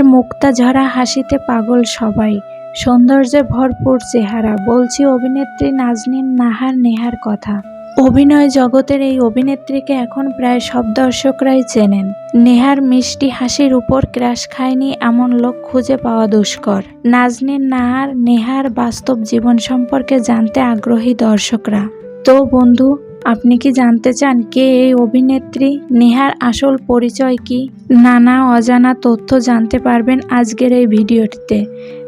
নেহার মুক্তা ঝরা হাসিতে পাগল সবাই, সৌন্দর্যে ভরপুর চেহারা। বলছি অভিনেত্রী নাজনীন নাহার নেহার কথা। অভিনয় জগতের এই অভিনেত্রীকে এখন প্রায় সব দর্শকরাই চেনেন। নেহার মিষ্টি হাসির উপর ক্রাশ খায়নি এমন লোক খুঁজে পাওয়া দুষ্কর। নাজনীন নাহার নেহার বাস্তব জীবন সম্পর্কে জানতে আগ্রহী দর্শকরা। তো বন্ধু, আপনি কি জানতে চান কে এই অভিনেত্রী, নেহার আসল পরিচয় কি? নানা অজানা তথ্য জানতে পারবেন আজকের এই ভিডিওটিতে।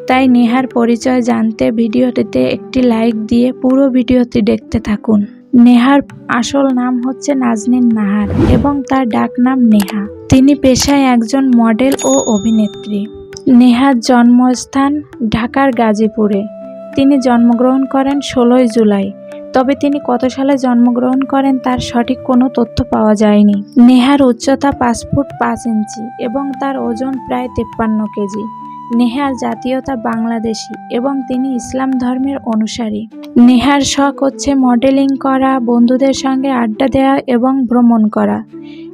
তাই নেহার পরিচয় জানতে ভিডিওটিতে একটি লাইক দিয়ে পুরো ভিডিওটি দেখতে থাকুন। নেহার আসল নাম হচ্ছে নাজনীন নাহার এবং তার ডাকনাম নেহা। তিনি পেশায় একজন মডেল ও অভিনেত্রী। নেহার জন্মস্থান ঢাকার গাজীপুরে। তিনি জন্মগ্রহণ করেন 16 জুলাই। তবে তিনি কত সালে জন্মগ্রহণ করেন তার সঠিক কোনো তথ্য পাওয়া যায়নি। নেহার উচ্চতা 5 ফুট 5 ইঞ্চি এবং তার ওজন প্রায় 53 কেজি। নেহার জাতীয়তা বাংলাদেশি এবং তিনি ইসলাম ধর্মের অনুসারী। নেহার শখ হচ্ছে মডেলিং করা, বন্ধুদের সঙ্গে আড্ডা দেওয়া এবং ভ্রমণ করা।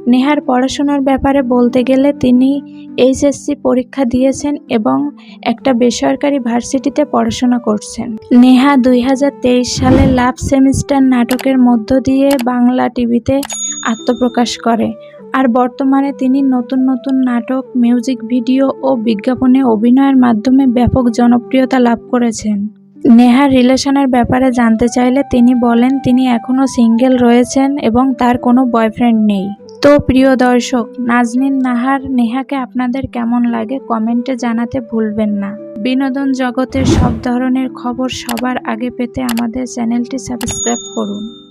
নেহার পড়াশোনার ব্যাপারে বলতে গেলে তিনি এইচএসসি পরীক্ষা দিয়েছেন এবং একটা বেসরকারি ভার্সিটিতে পড়াশোনা করছেন। নেহা 2023 সালে লাভ সেমিস্টার নাটকের মধ্য দিয়ে বাংলা টিভিতে আত্মপ্রকাশ করে। আর বর্তমানে তিনি নতুন নতুন নাটক, মিউজিক ভিডিও ও বিজ্ঞাপনে অভিনয়ের মাধ্যমে ব্যাপক জনপ্রিয়তা লাভ করেছেন। নেহার রিলেশনের ব্যাপারে জানতে চাইলে তিনি বলেন তিনি এখনও সিঙ্গেল রয়েছেন এবং তার কোনো বয়ফ্রেন্ড নেই। তো প্রিয় দর্শক, নাজনীন নাহার নেহাকে আপনাদের কেমন লাগে কমেন্টে জানাতে ভুলবেন না। বিনোদন জগতের সব ধরনের খবর সবার আগে পেতে আমাদের চ্যানেলটি সাবস্ক্রাইব করুন।